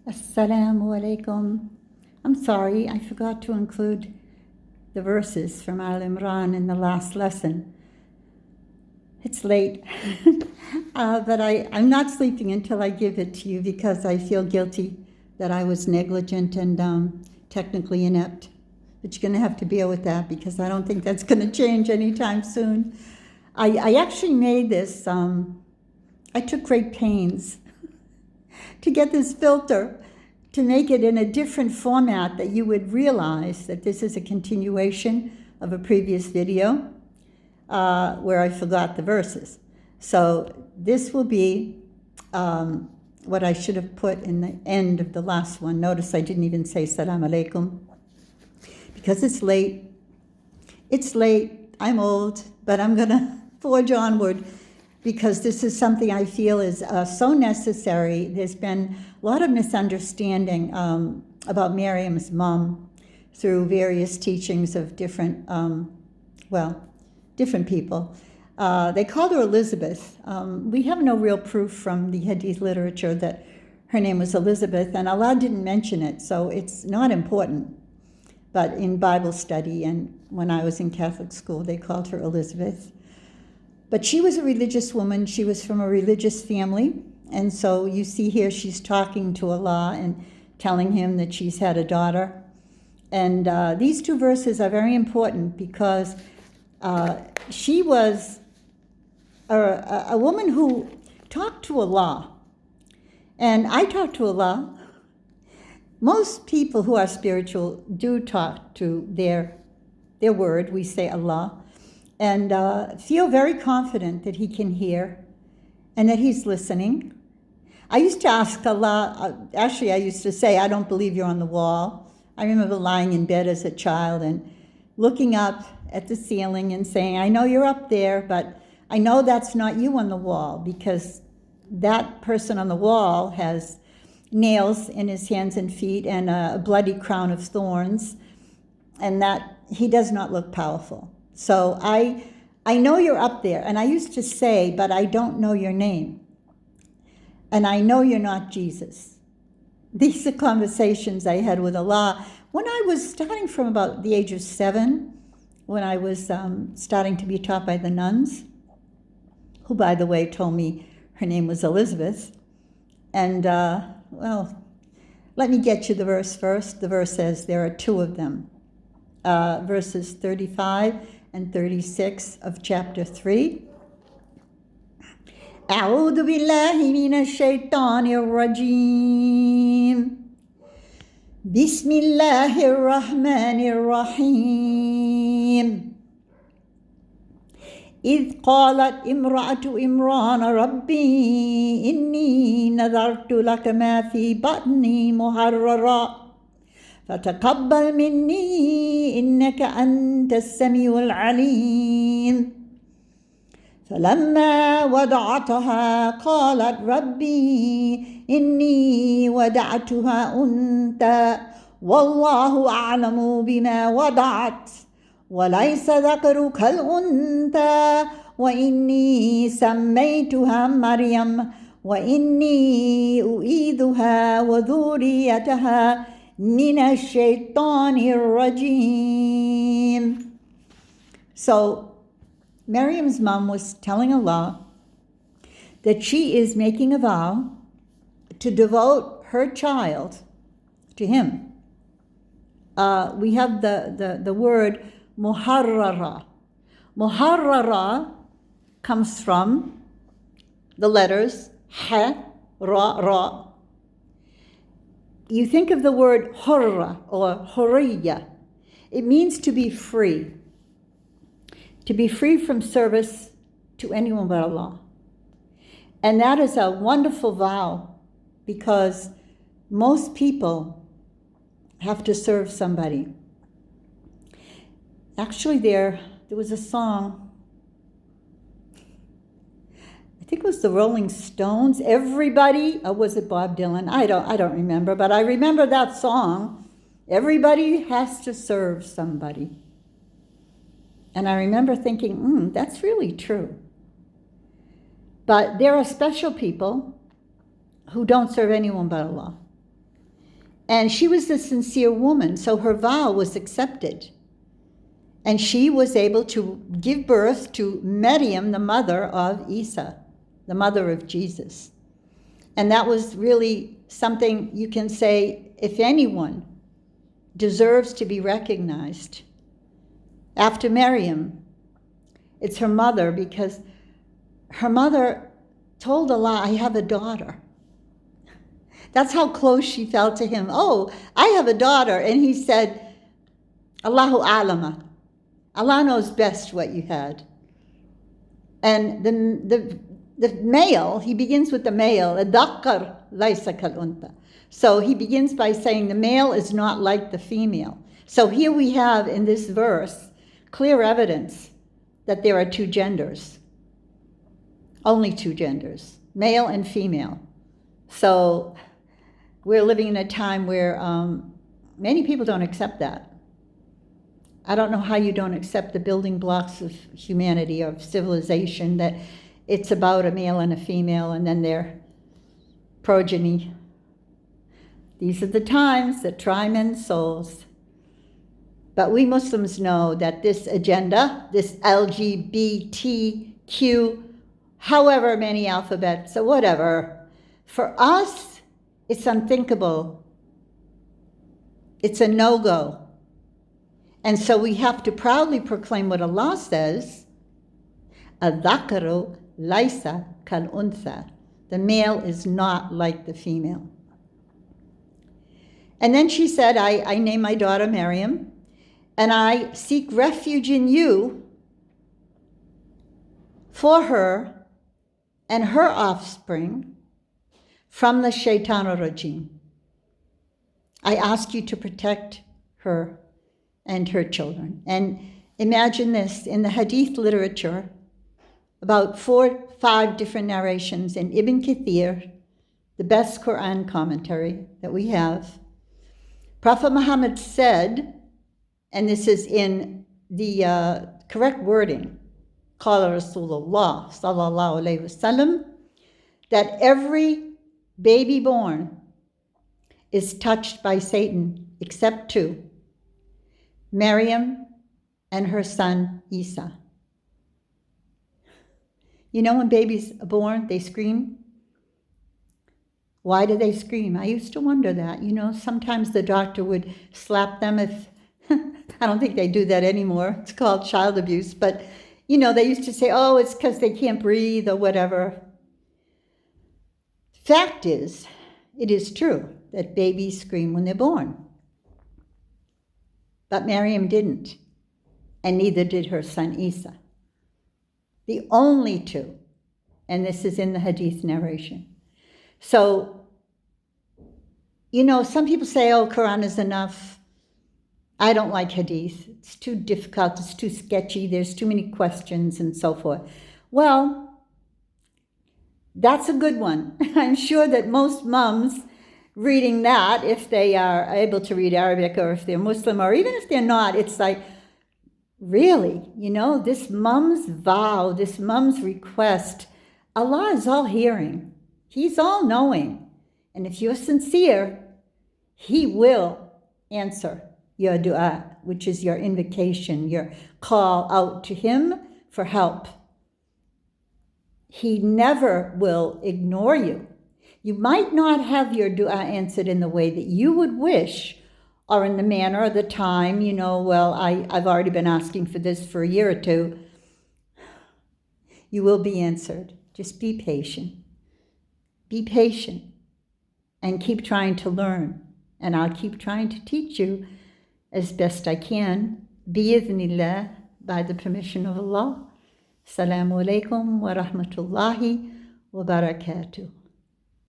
Assalamu alaikum. I'm sorry, I forgot to include the verses from Imran in the last lesson. It's late, but I'm not sleeping until I give it to you because I feel guilty that I was negligent and technically inept. But you're going to have to bear with that because I don't think that's going to change anytime soon. I actually made this, I took great pains to get this filter, to make it in a different format that you would realize that this is a continuation of a previous video where I forgot the verses. So this will be what I should have put in the end of the last one. Notice I didn't even say salam alaikum because it's late. It's late, I'm old, but I'm gonna forge onward because this is something I feel is so necessary. There's been a lot of misunderstanding about Mariam's mom through various teachings of different, different people. They called her Elizabeth. We have no real proof from the Hadith literature that her name was Elizabeth, and Allah didn't mention it, so it's not important. But in Bible study and when I was in Catholic school, they called her Elizabeth. But she was a religious woman. She was from a religious family. And so you see here she's talking to Allah and telling him that she's had a daughter. And these two verses are very important because she was a woman who talked to Allah. And I talk to Allah. Most people who are spiritual do talk to their word. We say Allah. And feel very confident that he can hear and that he's listening. I used to ask Allah, actually I used to say, I don't believe you're on the wall. I remember lying in bed as a child and looking up at the ceiling and saying, I know you're up there, but I know that's not you on the wall because that person on the wall has nails in his hands and feet and a bloody crown of thorns, and that he does not look powerful. So I know you're up there, and I used to say, but I don't know your name. And I know you're not Jesus. These are conversations I had with Allah when I was starting from about the age of 7, when I was starting to be taught by the nuns, who, by the way, told me her name was Elizabeth. And, let me get you the verse first. The verse says there are two of them, verses 35 and 36 of chapter 3. أعوذ بالله من الشيطان الرجيم بسم الله الرحمن الرحيم إذ قالت امرأة إمران ربي إني نذرت لك ما في بطني محررا فتقبل مني إنك أنت السميع العليم فلما وضعتها قالت ربي إني ودعتها أنثى والله أعلم بما وضعت وليس ذكر كالأنثى وإني سميتها مريم وإني أعيذها وذريتها من الشيطان الرجيم. So Mariam's mom was telling Allah that she is making a vow to devote her child to him. We have the word muharrara. Muharrara comes from the letters ha, ra, ra. You think of the word hurra or hurriya. It means to be free. To be free from service to anyone but Allah. And that is a wonderful vow because most people have to serve somebody. Actually, there was a song, I think it was the Rolling Stones, Everybody, or was it Bob Dylan? I don't remember, but I remember that song, Everybody has to serve somebody. And I remember thinking, that's really true. But there are special people who don't serve anyone but Allah. And she was a sincere woman, so her vow was accepted. And she was able to give birth to Mariam, the mother of Isa, the mother of Jesus. And that was really something you can say, if anyone deserves to be recognized, after Mariam, it's her mother, because her mother told Allah, I have a daughter. That's how close she felt to him. Oh, I have a daughter. And he said, Allahu alama. Allah knows best what you had. And the male, he begins with the male, الذكر ليس كالأنثى. So he begins by saying the male is not like the female. So here we have in this verse clear evidence that there are two genders. Only two genders, male and female. So we're living in a time where many people don't accept that. I don't know how you don't accept the building blocks of humanity, of civilization, that it's about a male and a female and then their progeny. These are the times that try men's souls. But we Muslims know that this agenda, this LGBTQ, however many alphabets or whatever, for us, it's unthinkable. It's a no-go. And so we have to proudly proclaim what Allah says, الذكر ليس كالأنثى. The male is not like the female. And then she said, I name my daughter Mariam, and I seek refuge in you for her and her offspring from the shaitan rajim. I ask you to protect her and her children. And imagine this, in the hadith literature, about 4 or 5 different narrations in Ibn Kathir, the best Quran commentary that we have, Prophet Muhammad said, and this is in the correct wording, Qala Rasulullah sallallahu alayhi wasallam, that every baby born is touched by Satan except 2, Mariam and her son Isa. You know when babies are born, they scream? Why do they scream? I used to wonder that. You know, sometimes the doctor would slap them if, I don't think they do that anymore. It's called child abuse. But, you know, they used to say, oh, it's because they can't breathe or whatever. Fact is, it is true that babies scream when they're born. But Mariam didn't, and neither did her son Isa. The only 2, and this is in the hadith narration. So, you know, some people say, oh, Quran is enough. I don't like hadith. It's too difficult, it's too sketchy, there's too many questions and so forth. Well, that's a good one. I'm sure that most mums reading that, if they are able to read Arabic or if they're Muslim, or even if they're not, it's like, really, you know, this mom's vow, this mom's request, Allah is all hearing. He's all knowing. And if you're sincere, He will answer your dua, which is your invocation, your call out to Him for help. He never will ignore you. You might not have your dua answered in the way that you would wish, or in the manner or the time, you know, well, I've already been asking for this for a year or 2. You will be answered. Just be patient. Be patient and keep trying to learn. And I'll keep trying to teach you as best I can, bi'idhnillah, by the permission of Allah. Assalamu alaikum wa rahmatullahi wa barakatuh.